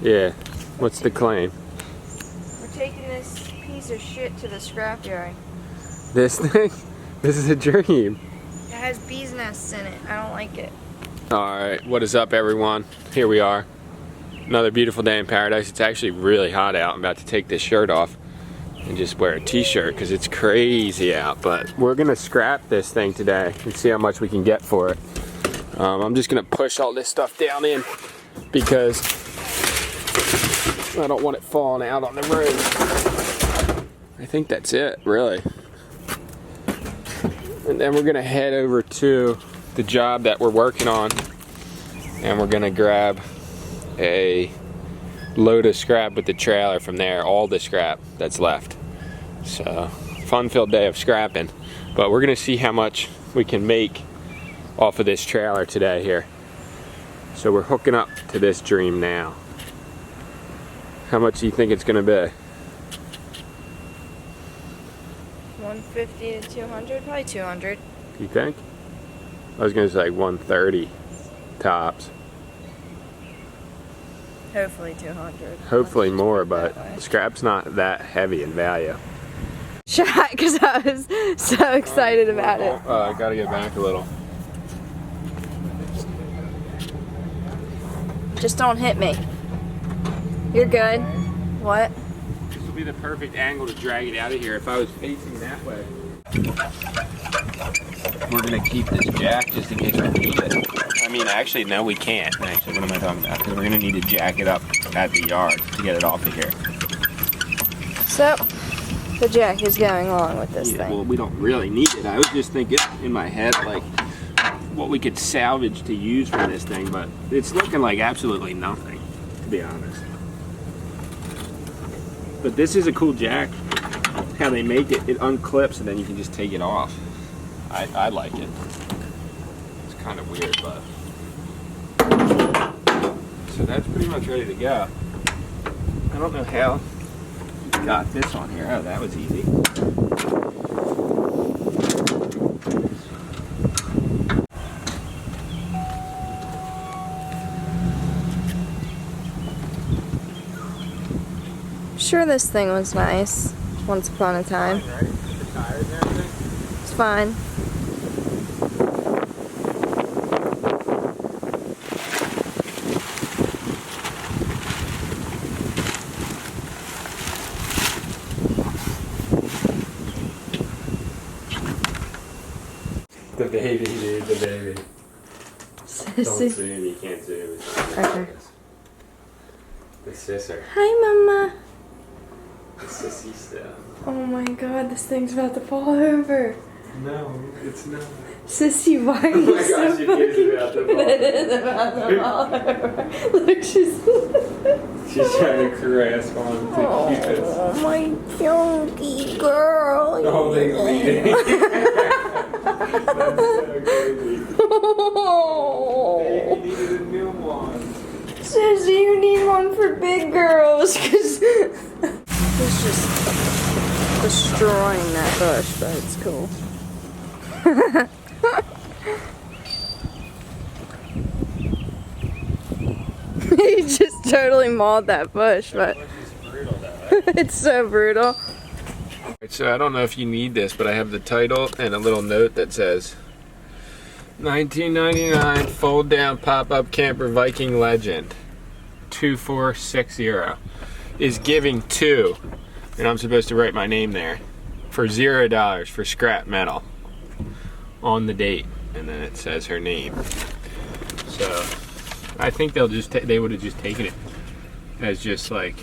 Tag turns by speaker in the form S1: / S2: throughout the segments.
S1: Yeah. What's the claim?
S2: We're taking this piece of shit to the scrapyard.
S1: This thing? This is a dream.
S2: It has bees nests in it. I don't like it.
S1: Alright, what is up everyone? Here we are. Another beautiful day in paradise. It's actually really hot out. I'm about to take this shirt off and just wear a t-shirt because it's crazy out. But we're gonna scrap this thing today and see how much we can get for it. I'm just gonna push all this stuff down in because I don't want it falling out on the road. I think that's it, really. And then we're gonna head over to the job that we're working on and we're gonna grab a load of scrap with the trailer from there, all the scrap that's left. So, fun-filled day of scrapping. But we're gonna see how much we can make off of this trailer today here. So we're hooking up to this dream now. How much do you think it's gonna be?
S2: 150 to 200, probably 200.
S1: You think? I was gonna say 130 tops.
S2: Hopefully 200.
S1: Hopefully more, but scrap's not that heavy in value.
S2: Shot, because I was so excited about it.
S1: I gotta get back a little.
S2: Just don't hit me. You're good. What?
S1: This will be the perfect angle to drag it out of here if I was facing that way. We're gonna keep this jack just in case we need it. I mean, actually, no, we can't. Actually, what am I talking about? Because we're gonna need to jack it up at the yard to get it off of here.
S2: So, the jack is going along with this thing.
S1: Well, we don't really need it. I was just thinking in my head, like, what we could salvage to use for this thing, but it's looking like absolutely nothing, to be honest. But this is a cool jack. How they make it, it unclips and then you can just take it off. I like it. It's kind of weird, but. So that's pretty much ready to go. I don't know how you got this on here. Oh, that was easy.
S2: Sure, this thing was nice once upon a time.
S1: Right? The tires and everything?
S2: It's fine.
S1: The baby, dude, the baby. Don't
S2: Sissy.
S1: zoom, you can't zoom.
S2: Okay.
S1: The sisser.
S2: Hi, Mama.
S1: The sissy stuff.
S2: Oh my god, this thing's about to fall over.
S1: No, it's not.
S2: Sissy, why are
S1: Oh
S2: you
S1: my
S2: so
S1: gosh, it is about to fall.
S2: It is about to fall over. Look, she's
S1: trying to caress on to keep it.
S2: Oh, my chunky girl.
S1: The whole thing's bleeding. That's so crazy. Baby needed a new one.
S2: Sissy, you need one for big girls, because he's just destroying that bush, but it's cool. He just totally mauled that bush, but it's so brutal.
S1: So I don't know if you need this, but I have the title and a little note that says 1999 fold down pop-up camper Viking legend 2460 is giving to, and I'm supposed to write my name there, for $0 for scrap metal on the date, and then it says her name. So I think they'll just they would have just taken it as just like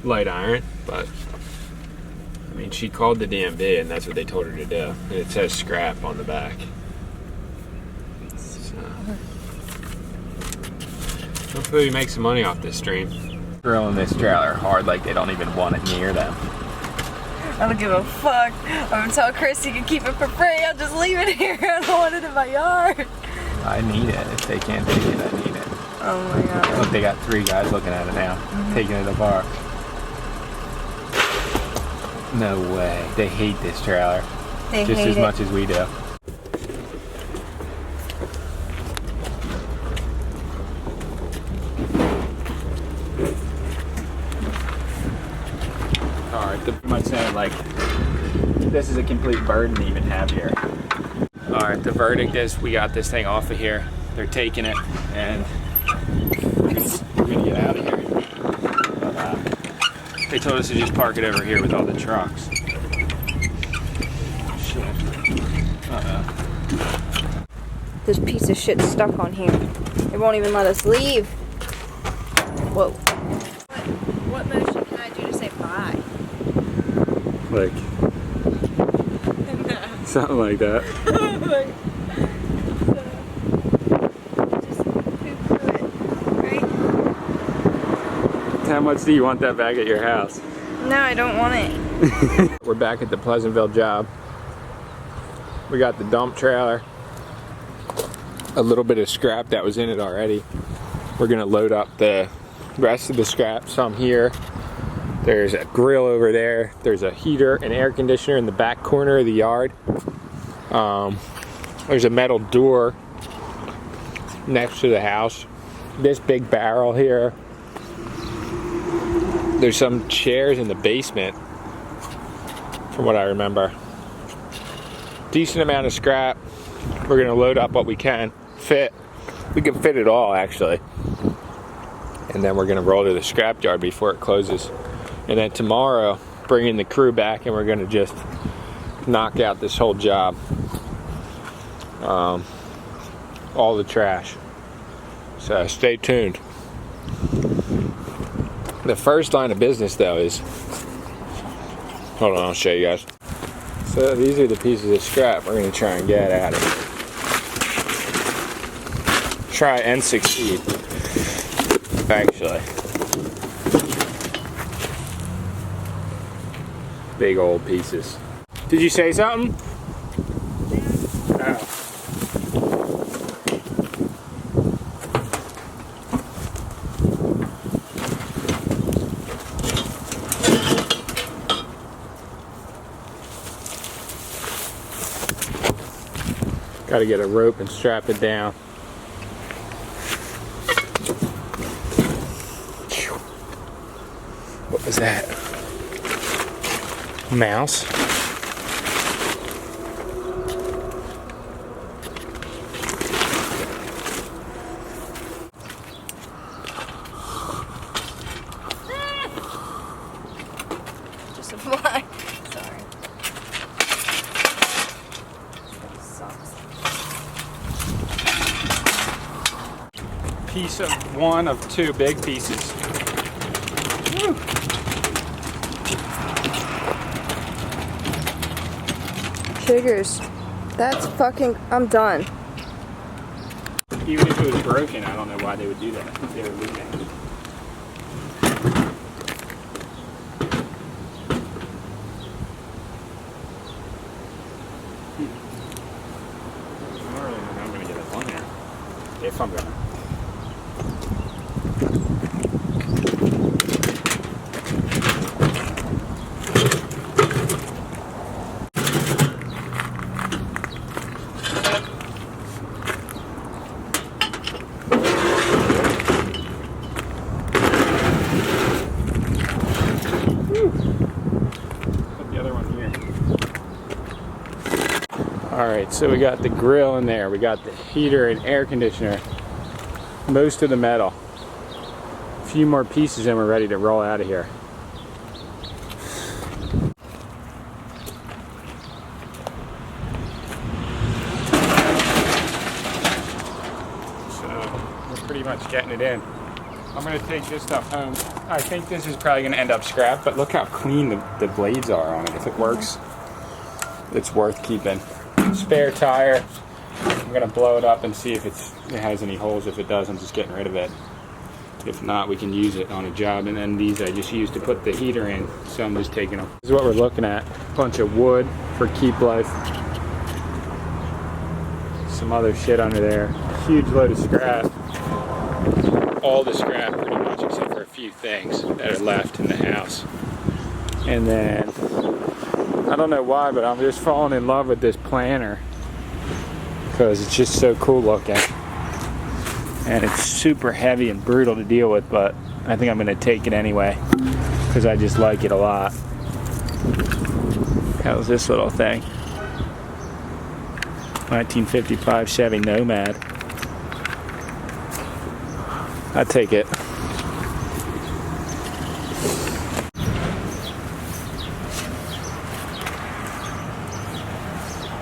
S1: light iron, but I mean, she called the DMV and that's what they told her to do. And it says scrap on the back. So, hopefully we make some money off this stream. Grilling this trailer hard like they don't even want it near them.
S2: I don't give a fuck. I'm gonna tell Chris he can keep it for free. I'll just leave it here. I don't want it in my yard.
S1: I need it. If they can't take it, I need it.
S2: Oh my god.
S1: Look, they got 3 guys looking at it now, taking it apart. No way. They hate this trailer.
S2: They
S1: just
S2: hate
S1: as much as we do. like this is a complete burden to even have here. All right, the verdict is we got this thing off of here. They're taking it, and we're gonna get out of here. But, they told us to just park it over here with all the trucks. Shit.
S2: This piece of shit's stuck on here. It won't even let us leave. Whoa. What motion can I do to say bye?
S1: Like something like that.
S2: Just poop through it, right?
S1: How much do you want that back at your house?
S2: No, I don't want it.
S1: We're back at the Pleasantville job. We got the dump trailer. A little bit of scrap that was in it already. We're gonna load up the rest of the scrap, some here. There's a grill over there. There's a heater and air conditioner in the back corner of the yard. There's a metal door next to the house. This big barrel here. There's some chairs in the basement, from what I remember. Decent amount of scrap. We're gonna load up what we can fit. We can fit it all, actually. And then we're gonna roll to the scrap yard before it closes. And then tomorrow, bring in the crew back, and we're gonna just knock out this whole job. All the trash. So stay tuned. The first line of business, though, is... Hold on, I'll show you guys. So these are the pieces of scrap we're gonna try and get out of it. Try and succeed, actually. Big old pieces. Did you say something? Oh. Got to get a rope and strap it down. What was that? Mouse?
S2: Just a fly. Sorry. Sucks.
S1: Piece of one of two big pieces. Woo.
S2: Sugars. That's fucking... I'm done.
S1: Even if it was broken, I don't know why they would do that if they were leaving. I don't really know how I'm going to get it on there. If I'm going to. Alright, so we got the grill in there, we got the heater and air conditioner, most of the metal. A few more pieces and we're ready to roll out of here. So, we're pretty much getting it in. I'm going to take this stuff home. I think this is probably going to end up scrap, but look how clean the blades are on it. If it works, it's worth keeping. Spare tire. I'm gonna blow it up and see if it has any holes. If it does, I'm just getting rid of it. If not, we can use it on a job. And then these I just used to put the heater in, so I'm just taking them. This is what we're looking at. A bunch of wood for keep life. Some other shit under there. Huge load of scrap. All the scrap pretty much, except for a few things that are left in the house. And then I don't know why, but I'm just falling in love with this planter because it's just so cool looking, and it's super heavy and brutal to deal with, but I think I'm going to take it anyway because I just like it a lot. How's this little thing? 1955 Chevy Nomad. I'd take it.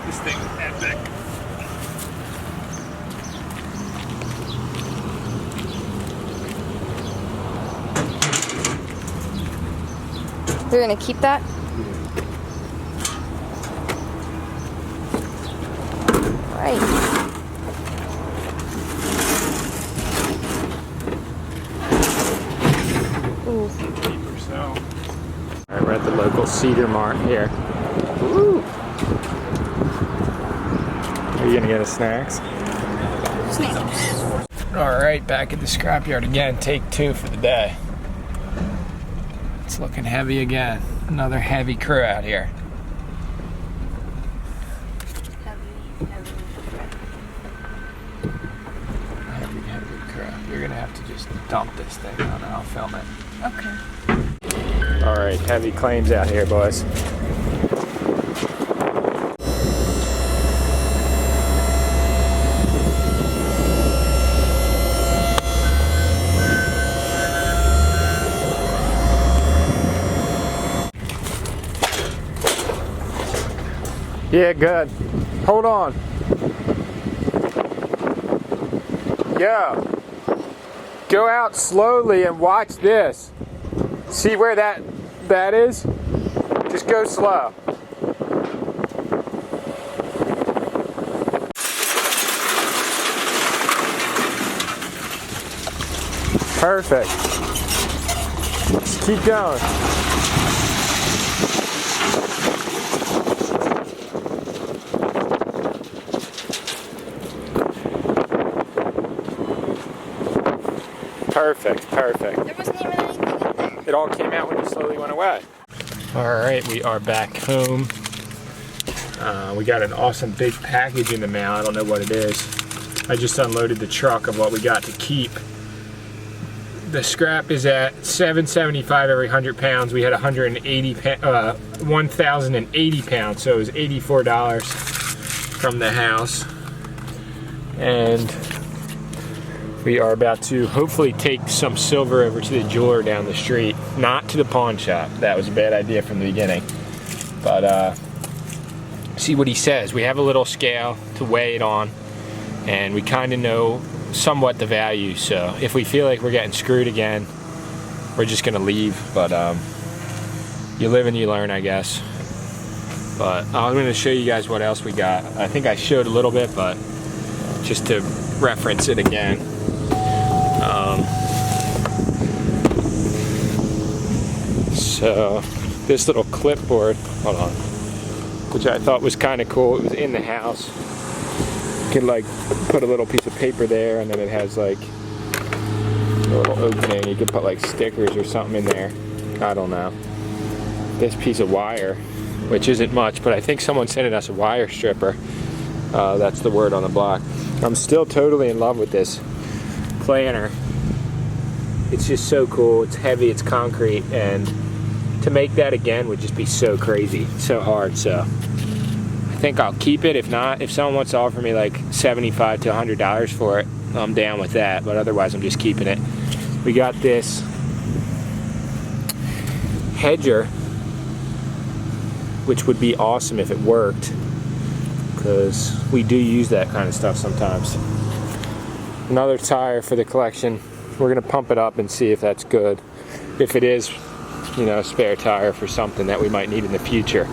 S1: This thing's epic.
S2: You're gonna keep that? Right. Ooh.
S1: Cheap or so. Alright, we're at the local Cedar Mart here. Woo! Are you gonna get us snacks?
S2: Snacks.
S1: Alright, back at the scrapyard again. Take 2 for the day. It's looking heavy again. Another heavy crew out here. Heavy crew. You're gonna have to just dump this thing on and I'll film it.
S2: Okay.
S1: Alright, heavy claims out here, boys. Yeah, good. Hold on. Yo. Go out slowly and watch this. See where that is? Just go slow. Perfect. Just keep going. Perfect, perfect.
S2: There wasn't even anything in there.
S1: It all came out when you slowly went away. Alright, we are back home. We got an awesome big package in the mail. I don't know what it is. I just unloaded the truck of what we got to keep. The scrap is at $7.75 every 100 pounds. We had 1,080 pounds, so it was $84 from the house. And we are about to hopefully take some silver over to the jeweler down the street. Not to the pawn shop. That was a bad idea from the beginning. But see what he says. We have a little scale to weigh it on, and we kind of know somewhat the value. So if we feel like we're getting screwed again, we're just gonna leave. But you live and you learn, I guess. But I'm gonna show you guys what else we got. I think I showed a little bit, but just to reference it again. So this little clipboard, hold on, which I thought was kind of cool. It was in the house. You could like put a little piece of paper there, and then it has like a little opening. You could put like stickers or something in there. I don't know. This piece of wire, which isn't much, but I think someone sent us a wire stripper. That's the word on the block. I'm still totally in love with this planner. It's just so cool. It's heavy, it's concrete, and to make that again would just be so crazy, so hard. So I think I'll keep it. If not, if someone wants to offer me like $75 to $100 for it, I'm down with that, but otherwise I'm just keeping it. We got this hedger, which would be awesome if it worked, because we do use that kind of stuff sometimes. Another tire for the collection. We're gonna pump it up and see if that's good. If it is, you know, a spare tire for something that we might need in the future.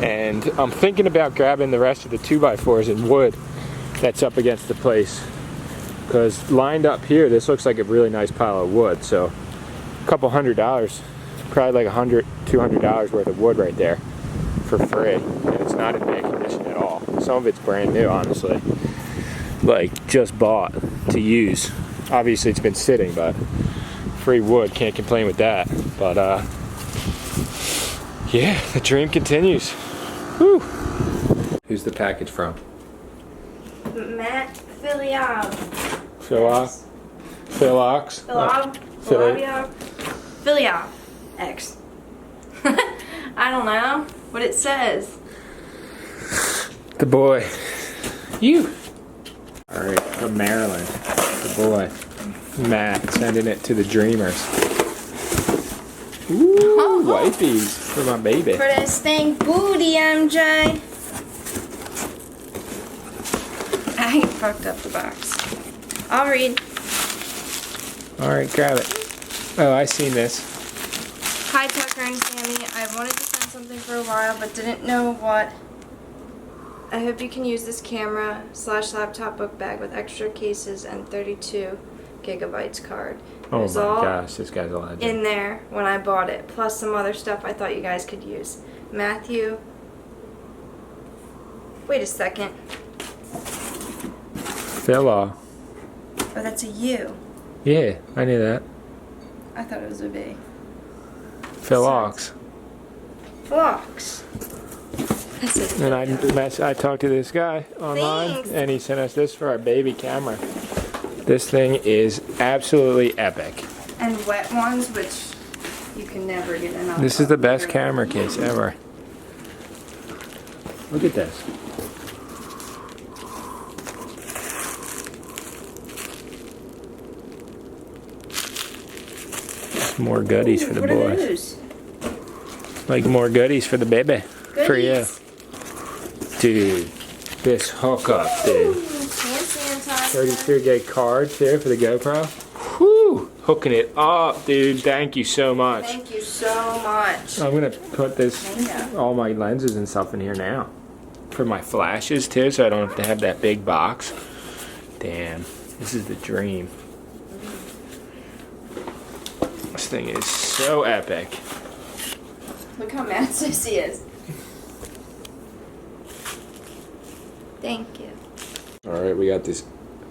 S1: And I'm thinking about grabbing the rest of the 2x4s in wood that's up against the place, because lined up here, this looks like a really nice pile of wood. So a couple $100, probably like $100, $200 worth of wood right there for free. And it's not in bad condition at all. Some of it's brand new, honestly. Like just bought to use. Obviously it's been sitting, but free wood, can't complain with that. But yeah, the dream continues. Whew. Who's the package from?
S2: Matt Philiab.
S1: Philox?
S2: Philiab. Philiab. X. I don't know what it says.
S1: The boy. You. Alright, from Maryland. The boy. Matt sending it to the dreamers. Ooh, wifeys for my baby.
S2: For this thing booty, MJ. I fucked up the box. I'll read.
S1: Alright, grab it. Oh, I seen this.
S2: Hi Tucker and Sammy. I wanted to send something for a while but didn't know what. I hope you can use this camera / laptop book bag with extra cases and 32 gigabytes card. It
S1: Oh
S2: was
S1: my
S2: all
S1: gosh, this guy's a legend.
S2: in there when I bought it, plus some other stuff I thought you guys could use. Matthew. Wait a second.
S1: Phila.
S2: Oh, that's a U.
S1: Yeah, I knew that.
S2: I thought it was a V.
S1: Philox.
S2: Flocks. That's a
S1: And I talked to this guy online,
S2: Thanks.
S1: and he sent us this for our baby camera. This thing is absolutely epic.
S2: And wet ones, which you can never get enough
S1: This is
S2: of.
S1: the best camera case ever. Look at this. More goodies for the
S2: What are
S1: boys.
S2: those?
S1: Like more goodies for the baby. For you.
S2: Goodies.
S1: Dude, this hookup, dude.
S2: Hand sanitizer.
S1: 32 gig cards here for the GoPro. Whew, hooking it up, dude. Thank you so much.
S2: Thank you so much.
S1: I'm gonna put this, all my lenses and stuff in here now. For my flashes too, so I don't have to have that big box. Damn, this is the dream. This thing is so epic.
S2: Look how mad Sissy is. Thank you.
S1: Alright, we got this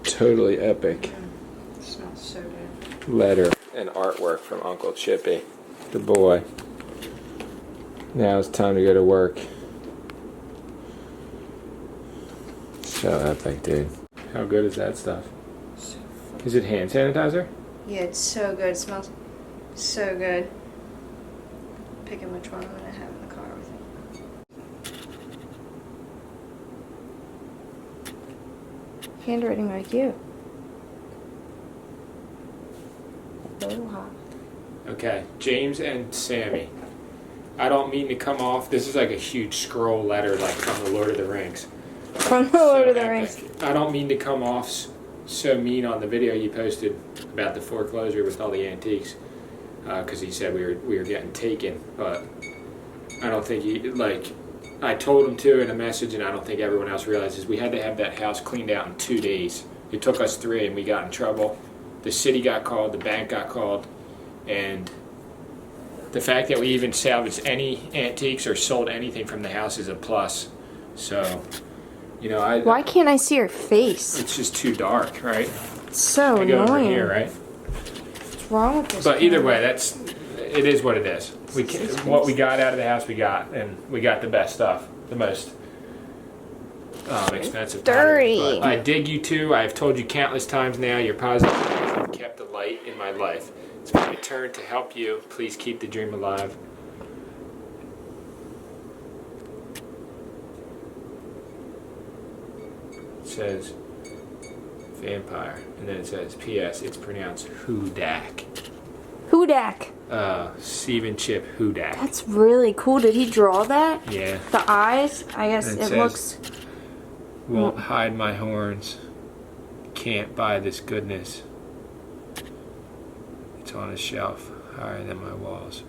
S1: totally epic
S2: It smells so good.
S1: letter and artwork from Uncle Chippy, the boy. Now it's time to go to work. So epic, dude. How good is that stuff? Is it hand sanitizer?
S2: Yeah, it's so good. It smells so good. Picking which one I'm going to have in the car with me. Handwriting like you. Aloha.
S1: Okay, James and Sammy. I don't mean to come off. This is like a huge scroll letter, like from the Lord of the Rings.
S2: From the Lord of the
S1: epic.
S2: Rings.
S1: I don't mean to come off so mean on the video you posted about the foreclosure with all the antiques, because he said we were getting taken. But I don't think he, like, I told him to in a message, and I don't think everyone else realizes we had to have that house cleaned out in 2 days. It took us 3, and we got in trouble. The city got called, the bank got called, and the fact that we even salvaged any antiques or sold anything from the house is a plus. So, you know,
S2: Why can't I see your face?
S1: it's just too dark, right?
S2: It's so
S1: I go over
S2: annoying.
S1: here, right?
S2: What's wrong with this?
S1: But either
S2: camera?
S1: way, it is what it is. What we got out of the house, we got, and we got the best stuff, the most expensive.
S2: Dirty.
S1: But I dig you too. I've told you countless times now. Your positive have kept the light in my life. It's my turn to help you. Please keep the dream alive. It says vampire, and then it says P.S. It's pronounced Hudak.
S2: Hudak.
S1: Stephen Chip Hudak.
S2: That's really cool. Did he draw that?
S1: Yeah.
S2: The eyes? I guess
S1: And
S2: it
S1: it
S2: looks.
S1: says, won't hide my horns. Can't buy this goodness. It's on a shelf higher than my walls.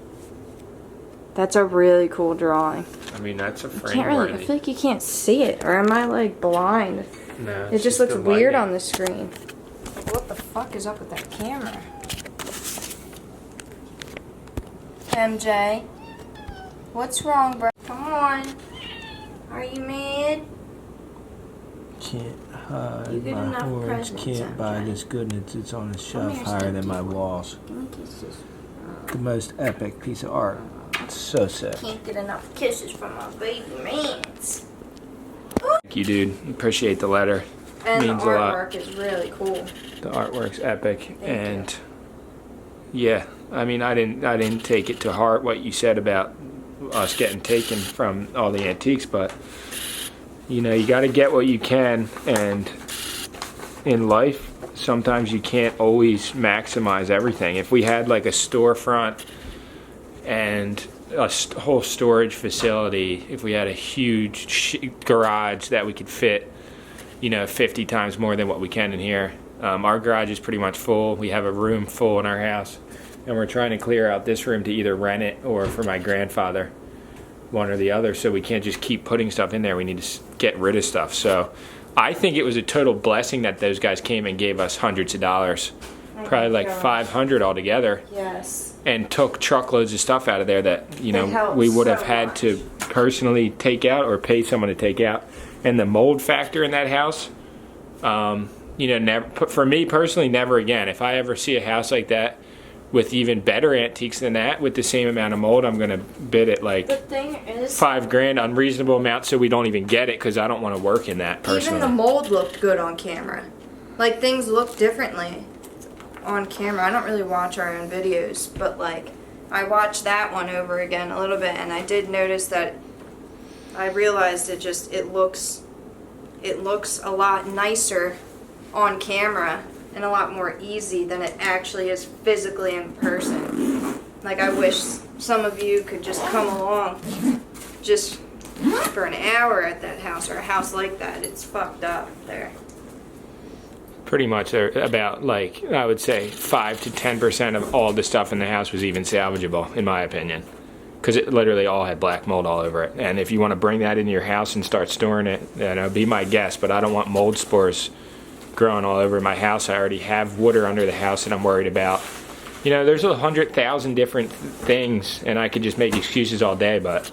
S2: That's a really cool drawing.
S1: I mean, that's a
S2: Can't
S1: frame
S2: really. I
S1: worthy.
S2: feel like you can't see it, or am I like blind?
S1: No,
S2: It
S1: it's
S2: just looks
S1: the
S2: weird
S1: lighting.
S2: on the screen. Like, what the fuck is up with that camera? MJ, what's wrong, bro? Come on. Are you mad?
S3: Can't hide
S2: You get
S3: my
S2: enough
S3: horns,
S2: presents,
S3: can't buy
S2: MJ.
S3: this goodness, it's on a shelf
S2: here,
S3: higher than
S2: Stinky
S3: my
S2: Boy.
S3: walls.
S2: Give me kisses.
S3: The most epic piece of art. It's so sick.
S2: Can't get enough kisses from my baby mans.
S1: Thank you, dude. Appreciate the letter.
S2: And the
S1: Means a lot.
S2: artwork is really cool.
S1: The artwork's epic,
S2: Thank
S1: and yeah, I mean, I didn't take it to heart what you said about us getting taken from all the antiques, but you know, you got to get what you can, and in life sometimes you can't always maximize everything. If we had like a storefront and a whole storage facility, if we had a huge garage that we could fit, you know, 50 times more than what we can in here. Our garage is pretty much full. We have a room full in our house, and we're trying to clear out this room to either rent it or for my grandfather, one or the other. So we can't just keep putting stuff in there. We need to get rid of stuff. So I think it was a total blessing that those guys came and gave us hundreds of dollars, probably like 500 altogether.
S2: Yes.
S1: And took truckloads of stuff out of there that, you know, we would have had to personally take out or pay someone to take out. And the mold factor in that house, you know, never, for me personally, never again. If I ever see a house like that with even better antiques than that with the same amount of mold, I'm gonna bid it like
S2: The thing is,
S1: $5,000, unreasonable amount, so we don't even get it, because I don't want to work in that personally.
S2: even the mold looked good on camera. Like, things look differently on camera. I don't really watch our own videos, but like, I watched that one over again a little bit, and I did notice that I realized it looks a lot nicer on camera and a lot more easy than it actually is physically in person. Like, I wish some of you could just come along just for an hour at that house, or a house like that. It's fucked up there.
S1: Pretty much about, like, I would say 5 to 10% of all the stuff in the house was even salvageable, in my opinion, because it literally all had black mold all over it. And if you want to bring that into your house and start storing it, you know, be my guest, but I don't want mold spores growing all over my house. I already have water under the house that I'm worried about. You know, there's 100,000 different things, and I could just make excuses all day, but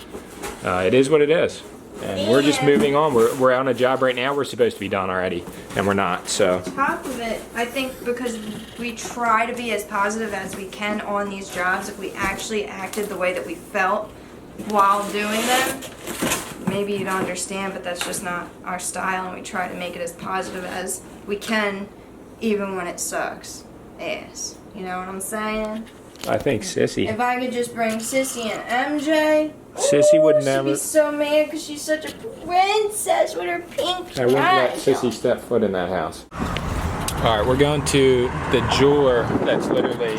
S1: it is what it is. And we're just moving on. We're on a job right now. We're supposed to be done already, and we're not. So
S2: On top of it, I think because we try to be as positive as we can on these jobs, if we actually acted the way that we felt while doing them, maybe you'd understand, but that's just not our style, and we try to make it as positive as we can, even when it sucks ass. You know what I'm saying?
S1: I think Sissy.
S2: If I could just bring Sissy and MJ,
S1: Sissy would never.
S2: she'd be so mad because she's such a princess with her pink
S1: I wouldn't let
S2: eyes.
S1: Sissy step foot in that house. All right, we're going to the jeweler that's literally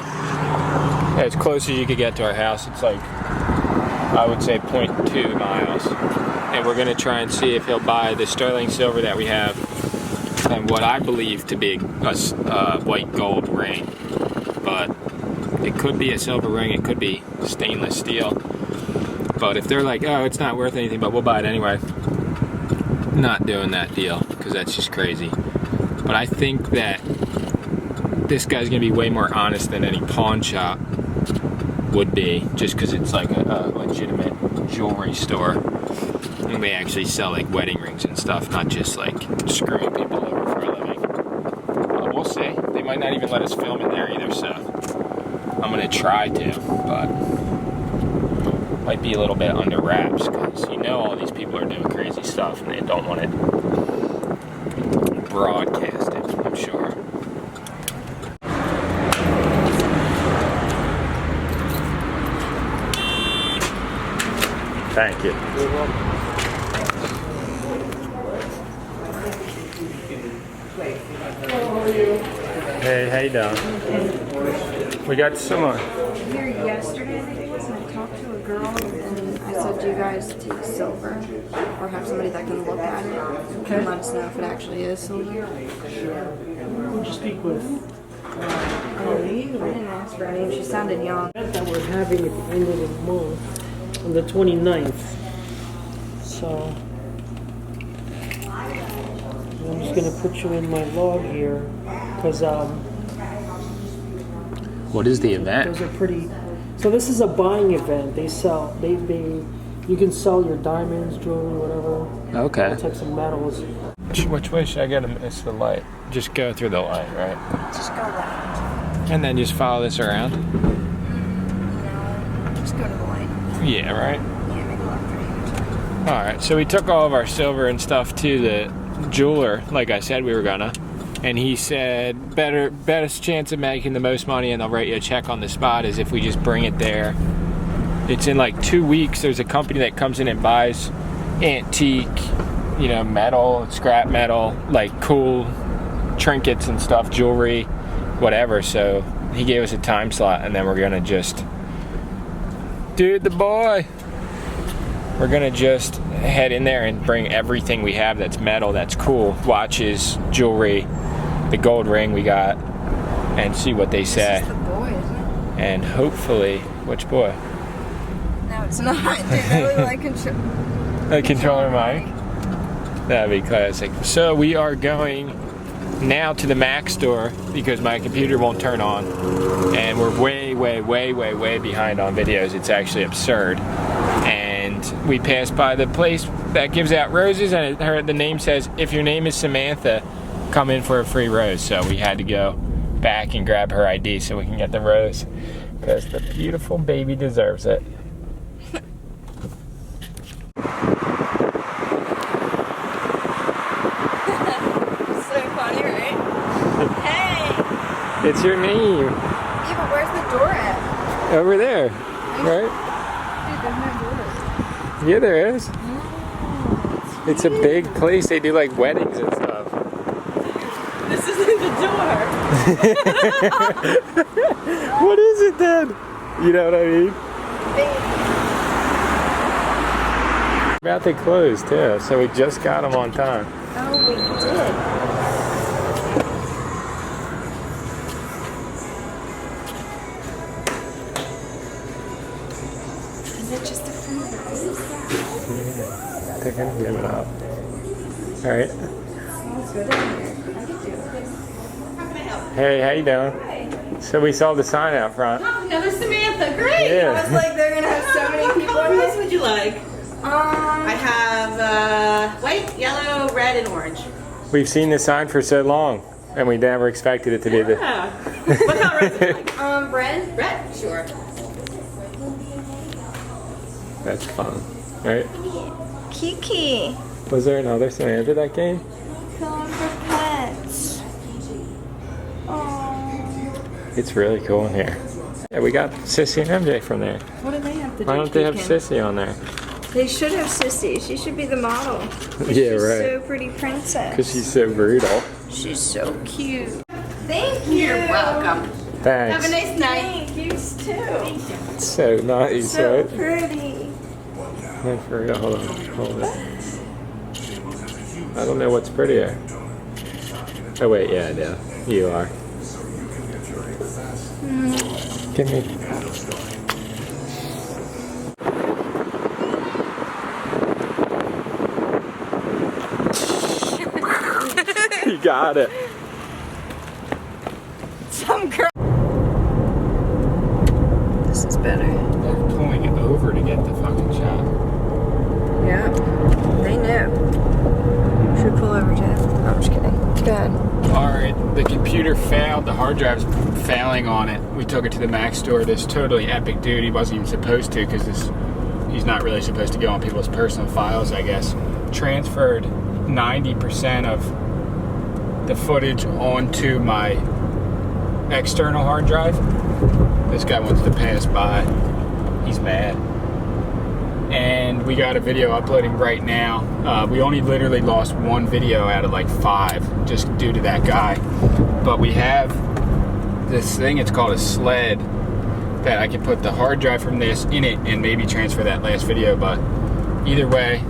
S1: as close as you could get to our house. It's like, I would say 0.2 miles. And we're gonna try and see if he'll buy the sterling silver that we have and what I believe to be a white gold ring. But it could be a silver ring, it could be stainless steel. But if they're like, oh, it's not worth anything, but we'll buy it anyway, not doing that deal, because that's just crazy. But I think that this guy's gonna be way more honest than any pawn shop would be, just because it's like a legitimate jewelry store. And they actually sell like wedding rings and stuff, not just like screwing people over for a living. We'll see. They might not even let us film in there either, so I'm gonna try to, but might be a little bit under wraps, because you know all these people are doing crazy stuff and they don't want it broadcasted, I'm sure. Thank you.
S3: You're welcome.
S1: Hey, how you doing? We got some.
S2: Here yesterday, I think it was, and I talked to a girl, and I said, do you guys take silver, or have somebody that can look at it and let us know if it actually is silver?
S4: Who'd you speak with?
S2: I didn't ask her name. She sounded young.
S4: That we're having at the end of the month, on the 29th. So, I'm just gonna put you in my log here, because
S1: What is the event?
S4: those are pretty. So this is a buying event. They sell. You can sell your diamonds, jewelry, whatever.
S1: Okay.
S4: All types of metals.
S1: Which way should I go to miss the light? Just go through the light, right?
S2: Just go left.
S1: And then just follow this around?
S2: No, just go to the light.
S1: Yeah, right?
S2: Yeah, make a left right.
S1: Alright, so we took all of our silver and stuff to the jeweler, like I said we were gonna. And he said, best chance of making the most money and they'll write you a check on the spot is if we just bring it there. It's in like 2 weeks. There's a company that comes in and buys antique, you know, metal, scrap metal, like cool trinkets and stuff, jewelry, whatever. So he gave us a time slot, and then we're gonna just, dude, the boy. We're gonna just head in there and bring everything we have that's metal, that's cool, watches, jewelry, the gold ring we got, and see what they say.
S2: This is the boy, isn't it?
S1: And hopefully, which boy?
S2: No, it's not. Dude, really like control.
S1: The controller mic? That'd be classic. So we are going now to the Mac store because my computer won't turn on. And we're way behind on videos. It's actually absurd. And we passed by the place that gives out roses, and the name says, if your name is Samantha, come in for a free rose. So we had to go back and grab her ID so we can get the rose, because the beautiful baby deserves it.
S2: So funny, right? Hey!
S1: It's your name.
S2: Yeah, but where's the door at?
S1: Over there, right?
S2: Dude, there's no door.
S1: Yeah, there is. It's a big place. They do like weddings and stuff.
S2: This isn't the door.
S1: What is it then? You know what I mean? About to close too, so we just got them on time.
S2: Oh, we did. Is it just a free rose?
S1: They're gonna give it up. All right.
S2: Sounds good in here. I could do it.
S1: Hey, how you doing? So we saw the sign out front.
S5: Oh, another Samantha. Great.
S1: Yeah.
S2: I was like, they're gonna have so many people
S5: What
S2: in
S5: colors
S2: this.
S5: would you like? I have white, yellow, red, and orange.
S1: We've seen the sign for so long, and we never expected it to be the.
S5: Yeah. What color rose would you like?
S2: Red.
S5: Red? Sure.
S1: That's fun, right?
S2: Kiki.
S1: Was there another Samantha that came?
S2: Going for pets. Aww.
S1: It's really cool in here. Yeah, we got Sissy and MJ from there.
S2: What do they have to do?
S1: Why don't they have
S2: Pecan?
S1: Sissy on there?
S2: They should have Sissy. She should be the model.
S1: Yeah,
S2: She's
S1: right.
S2: so pretty princess.
S1: Because she's so brutal.
S2: She's so cute. Thank you.
S5: You're welcome.
S1: Thanks.
S5: Have a nice night.
S2: Thank you too.
S1: It's so nice,
S2: So
S1: right?
S2: pretty.
S1: I forgot. Hold on. Hold it. I don't know what's prettier. Oh wait, yeah, I do. You are. Give me. You got it.
S2: Some girl. This is better.
S1: They're pulling it over to get the fucking shot.
S2: Yeah. They know. Should pull over, Jeff. No, I'm just kidding. Go ahead.
S1: Alright, the computer failed. The hard drive's failing on it. We took it to the Mac store. This totally epic dude, he wasn't even supposed to, because he's not really supposed to go on people's personal files, I guess. Transferred 90% of the footage onto my external hard drive. This guy wants to pass by. He's mad. And we got a video uploading right now. We only literally lost one video out of like 5 just due to that guy. But we have this thing, it's called a sled, that I can put the hard drive from this in it and maybe transfer that last video. But either way,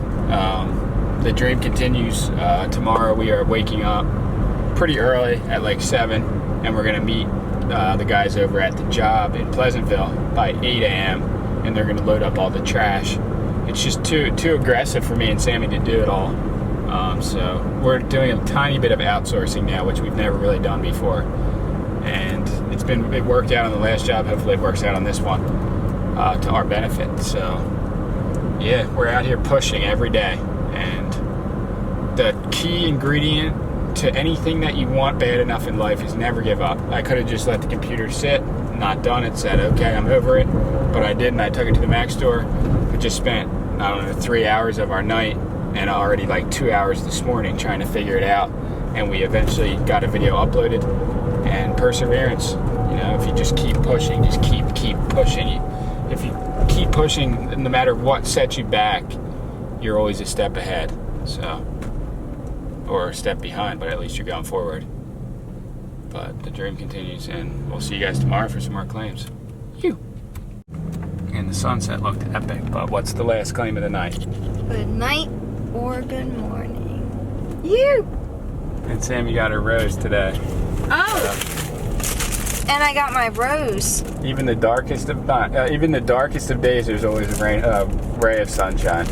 S1: the dream continues. Tomorrow we are waking up pretty early at like 7, and we're gonna meet the guys over at the job in Pleasantville by 8 a.m. and they're gonna load up all the trash. It's just too aggressive for me and Sammy to do it all. So we're doing a tiny bit of outsourcing now, which we've never really done before. And it worked out on the last job. Hopefully it works out on this one to our benefit. So yeah, we're out here pushing every day. And the key ingredient to anything that you want bad enough in life is never give up. I could have just let the computer sit, not done it, said, okay, I'm over it. But I didn't. I took it to the Mac store. We just spent, I don't know, 3 hours of our night and already like 2 hours this morning trying to figure it out. And we eventually got a video uploaded. And perseverance, you know, if you just keep pushing, just keep pushing, if you keep pushing, no matter what sets you back, you're always a step ahead. So, or a step behind, but at least you're going forward. But the dream continues, and we'll see you guys tomorrow for some more claims. You. And the sunset looked epic, but what's the last claim of the night?
S2: Good night or good morning. You.
S1: And Sammy got her rose today.
S2: Oh. And I got my rose.
S1: Even the darkest of days, there's always a ray of sunshine.